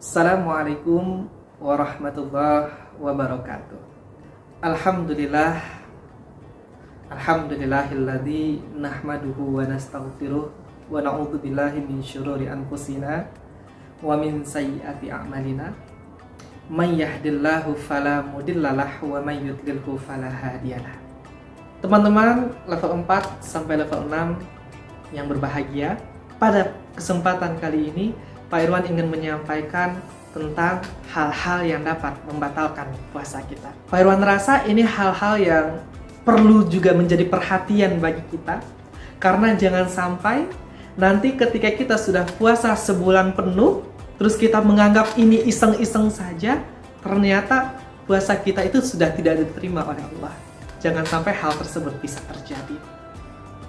Assalamualaikum warahmatullahi wabarakatuh. Alhamdulillahilladzi nahmaduhu wa nastaghfiruh wa na'udzu billahi min syururi anfusina wa min sayyiati a'malina. May yahdihillahu fala mudhillalah wa may yudlilhu fala hadiyalah. Teman-teman level 4 sampai level 6 yang berbahagia, pada kesempatan kali ini Pak Irwan ingin menyampaikan tentang hal-hal yang dapat membatalkan puasa kita. Pak Irwan rasa ini hal-hal yang perlu juga menjadi perhatian bagi kita, karena jangan sampai nanti ketika kita sudah puasa sebulan penuh, terus kita menganggap ini iseng-iseng saja, ternyata puasa kita itu sudah tidak diterima oleh Allah. Jangan sampai hal tersebut bisa terjadi.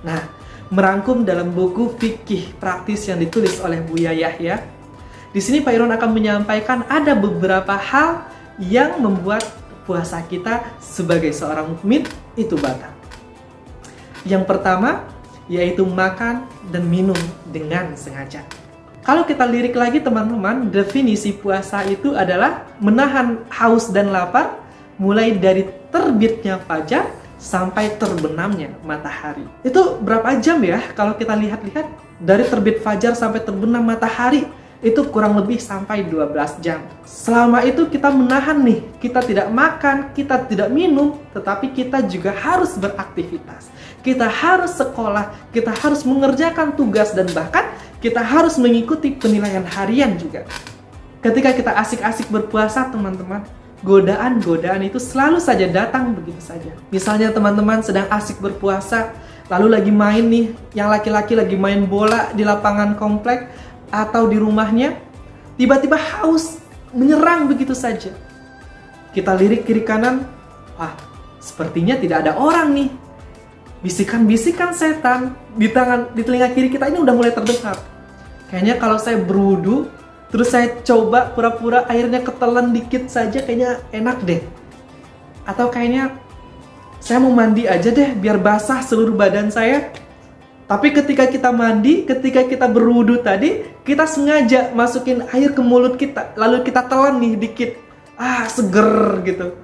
Nah, merangkum dalam buku fikih praktis yang ditulis oleh Buya Yahya, di sini Pak Irwan akan menyampaikan ada beberapa hal yang membuat puasa kita sebagai seorang mukmin itu batal. Yang pertama yaitu makan dan minum dengan sengaja. Kalau kita lirik lagi teman-teman, definisi puasa itu adalah menahan haus dan lapar mulai dari terbitnya fajar sampai terbenamnya matahari. Itu berapa jam ya? Kalau kita lihat-lihat, dari terbit fajar sampai terbenam matahari, itu kurang lebih sampai 12 jam. Selama itu kita menahan nih, kita tidak makan, kita tidak minum, tetapi kita juga harus beraktivitas. Kita harus sekolah, kita harus mengerjakan tugas, dan bahkan kita harus mengikuti penilaian harian juga. Ketika kita asik-asik berpuasa teman-teman, godaan-godaan itu selalu saja datang begitu saja. Misalnya teman-teman sedang asik berpuasa, lalu lagi main nih, yang laki-laki lagi main bola di lapangan komplek atau di rumahnya, tiba-tiba haus menyerang begitu saja. Kita lirik kiri kanan, wah sepertinya tidak ada orang nih. Bisikan-bisikan setan di telinga kiri kita ini udah mulai terdengar. Kayaknya kalau saya berwudu, terus saya coba pura-pura airnya ketelan dikit saja, kayaknya enak deh. Atau kayaknya saya mau mandi aja deh biar basah seluruh badan saya. Tapi ketika kita mandi, ketika kita berwudu tadi, kita sengaja masukin air ke mulut kita, lalu kita telan nih dikit. Seger gitu.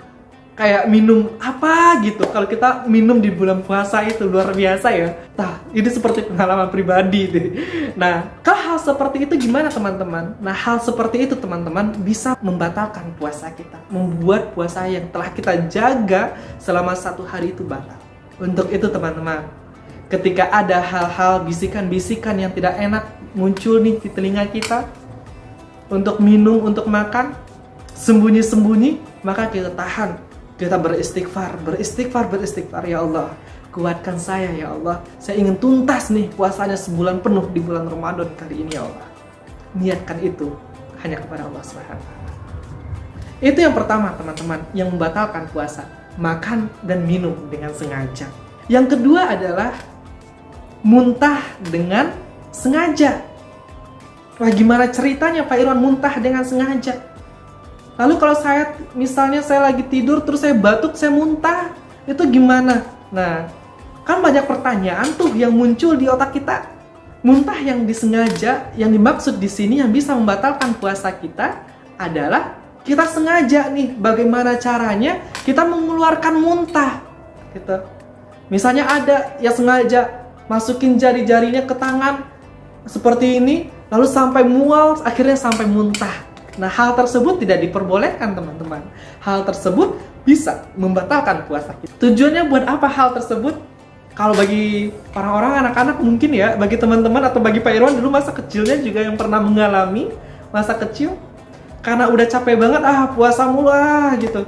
Kayak minum apa gitu. Kalau kita minum di bulan puasa itu luar biasa ya. Nah, ini seperti pengalaman pribadi deh. Nah, kalau hal seperti itu gimana teman-teman? Nah, hal seperti itu teman-teman bisa membatalkan puasa kita. Membuat puasa yang telah kita jaga selama 1 hari itu batal. Untuk itu teman-teman, ketika ada hal-hal bisikan-bisikan yang tidak enak muncul nih di telinga kita, untuk minum, untuk makan, sembunyi-sembunyi, maka kita tahan. Kita beristighfar. Ya Allah, kuatkan saya ya Allah. Saya ingin tuntas nih puasanya sebulan penuh di bulan Ramadan kali ini ya Allah. Niatkan itu hanya kepada Allah SWT. Itu yang pertama teman-teman, yang membatalkan puasa. Makan dan minum dengan sengaja. Yang kedua adalah muntah dengan sengaja. Wah, gimana ceritanya Pak Irwan muntah dengan sengaja? Lalu kalau misalnya saya lagi tidur terus saya batuk, saya muntah, itu gimana? Nah, kan banyak pertanyaan tuh yang muncul di otak kita. Muntah yang disengaja, yang dimaksud di sini yang bisa membatalkan puasa kita adalah kita sengaja nih, bagaimana caranya kita mengeluarkan muntah gitu. Misalnya ada yang sengaja masukin jari-jarinya ke tangan seperti ini, lalu sampai mual, akhirnya sampai muntah. Nah, hal tersebut tidak diperbolehkan teman-teman. Hal tersebut bisa membatalkan puasa kita. Tujuannya buat apa hal tersebut? Kalau bagi orang-orang, anak-anak mungkin ya, bagi teman-teman atau bagi Pak Irwan dulu masa kecilnya juga yang pernah mengalami masa kecil, karena udah capek banget, puasa mulu gitu.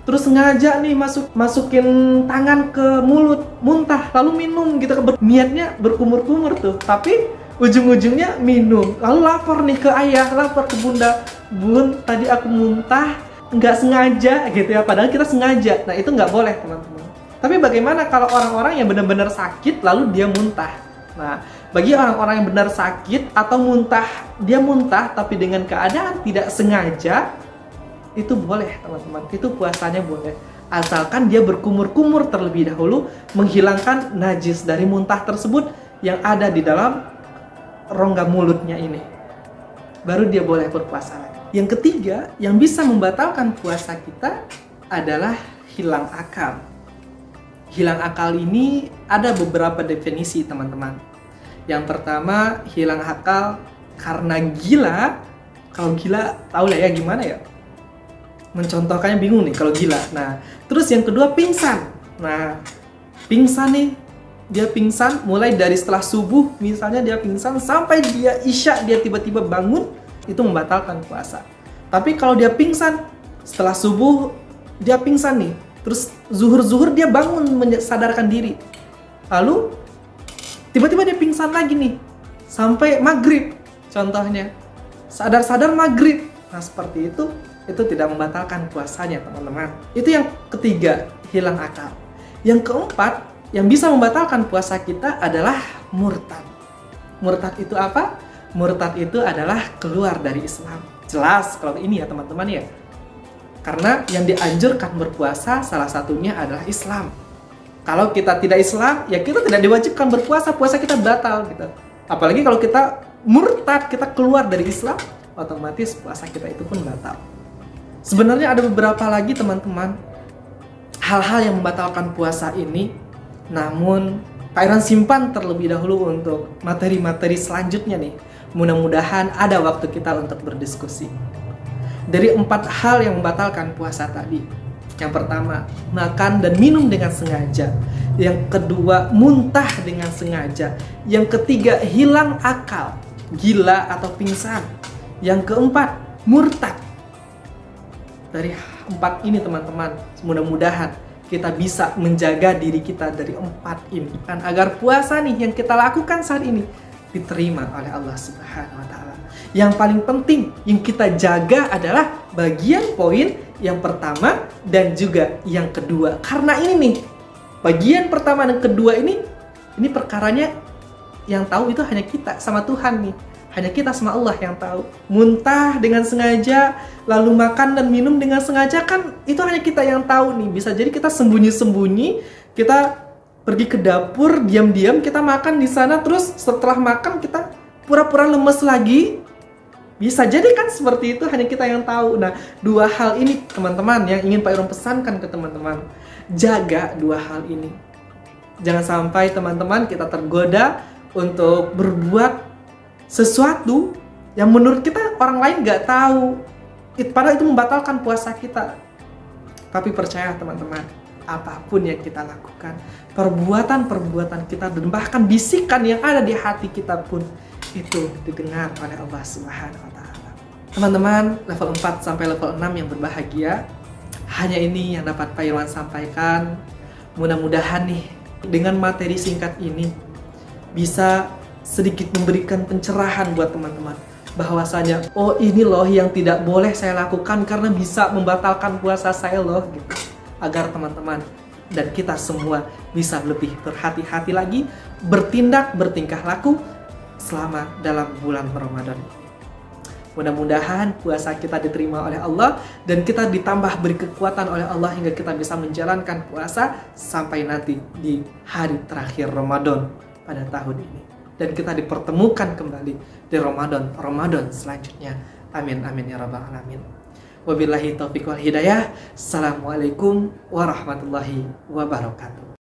Terus sengaja nih masukin tangan ke mulut, muntah, lalu minum gitu. Niatnya berkumur-kumur tuh, tapi ujung-ujungnya minum. Lalu lapor nih ke ayah, lapor ke bunda, bun tadi aku muntah, nggak sengaja gitu ya, padahal kita sengaja. Nah, itu nggak boleh teman-teman. Tapi bagaimana kalau orang-orang yang benar-benar sakit lalu dia muntah? Nah, bagi orang-orang yang benar sakit atau dia muntah tapi dengan keadaan tidak sengaja, itu boleh teman-teman, itu puasanya boleh. Asalkan dia berkumur-kumur terlebih dahulu, menghilangkan najis dari muntah tersebut yang ada di dalam rongga mulutnya ini, baru dia boleh berpuasa lagi. Yang ketiga, yang bisa membatalkan puasa kita adalah hilang akal. Hilang akal ini ada beberapa definisi, teman-teman. Yang pertama, hilang akal karena gila. Kalau gila, tahu lah ya gimana ya? Mencontohkannya bingung nih kalau gila. Nah, terus yang kedua pingsan. Nah, pingsan nih, dia pingsan mulai dari setelah subuh, misalnya dia pingsan sampai dia isya dia tiba-tiba bangun, itu membatalkan puasa. Tapi kalau dia pingsan setelah subuh, dia pingsan nih, terus zuhur dia bangun sadarkan diri, lalu tiba-tiba dia pingsan lagi nih sampai maghrib, contohnya sadar maghrib. Nah, seperti itu tidak membatalkan puasanya, teman-teman. Itu yang ketiga, hilang akal. Yang keempat, yang bisa membatalkan puasa kita adalah murtad. Murtad itu apa? Murtad itu adalah keluar dari Islam. Jelas kalau ini ya, teman-teman ya. Karena yang dianjurkan berpuasa salah satunya adalah Islam. Kalau kita tidak Islam, ya kita tidak diwajibkan berpuasa, puasa kita batal gitu. Apalagi kalau kita murtad, kita keluar dari Islam, otomatis puasa kita itu pun batal. Sebenarnya ada beberapa lagi, teman-teman, hal-hal yang membatalkan puasa ini. Namun Pak Iran simpan terlebih dahulu untuk materi-materi selanjutnya nih. Mudah-mudahan ada waktu kita untuk berdiskusi. Dari 4 hal yang membatalkan puasa tadi, yang pertama, makan dan minum dengan sengaja. Yang kedua, muntah dengan sengaja. Yang ketiga, hilang akal, gila atau pingsan. Yang keempat, murtad. Dari 4 ini, teman-teman, mudah-mudahan kita bisa menjaga diri kita dari 4 ini, kan, agar puasa nih yang kita lakukan saat ini diterima oleh Allah Subhanahu wa Ta'ala. Yang paling penting yang kita jaga adalah bagian poin yang pertama dan juga yang kedua. Karena ini nih, bagian pertama dan kedua ini perkaranya yang tahu itu hanya kita sama Tuhan nih. Hanya kita sama Allah yang tahu. Muntah dengan sengaja, lalu makan dan minum dengan sengaja, kan itu hanya kita yang tahu nih. Bisa jadi kita sembunyi-sembunyi, kita pergi ke dapur, diam-diam kita makan di sana, terus setelah makan kita pura-pura lemes lagi. Bisa jadi kan seperti itu, hanya kita yang tahu. Nah, 2 hal ini, teman-teman, yang ingin Pak Iron pesankan ke teman-teman. Jaga 2 hal ini. Jangan sampai teman-teman kita tergoda untuk berbuat sesuatu yang menurut kita orang lain nggak tahu, padahal itu membatalkan puasa kita. Tapi percaya, teman-teman, apapun yang kita lakukan, perbuatan-perbuatan kita dan bahkan bisikan yang ada di hati kita pun itu didengar oleh Allah Subhanahu wa Ta'ala. Teman-teman, level 4 sampai level 6 yang berbahagia, hanya ini yang dapat Pak Irwan sampaikan. Mudah-mudahan nih dengan materi singkat ini bisa sedikit memberikan pencerahan buat teman-teman, bahwasanya oh ini loh yang tidak boleh saya lakukan karena bisa membatalkan puasa saya loh gitu. Agar teman-teman dan kita semua bisa lebih berhati-hati lagi, bertindak, bertingkah laku selama dalam bulan Ramadan. Mudah-mudahan puasa kita diterima oleh Allah dan kita ditambah beri kekuatan oleh Allah hingga kita bisa menjalankan puasa sampai nanti di hari terakhir Ramadan pada tahun ini. Dan kita dipertemukan kembali di Ramadan selanjutnya. Amin amin ya rabbal alamin. Wabillahi taufiq wal hidayah. Assalamualaikum warahmatullahi wabarakatuh.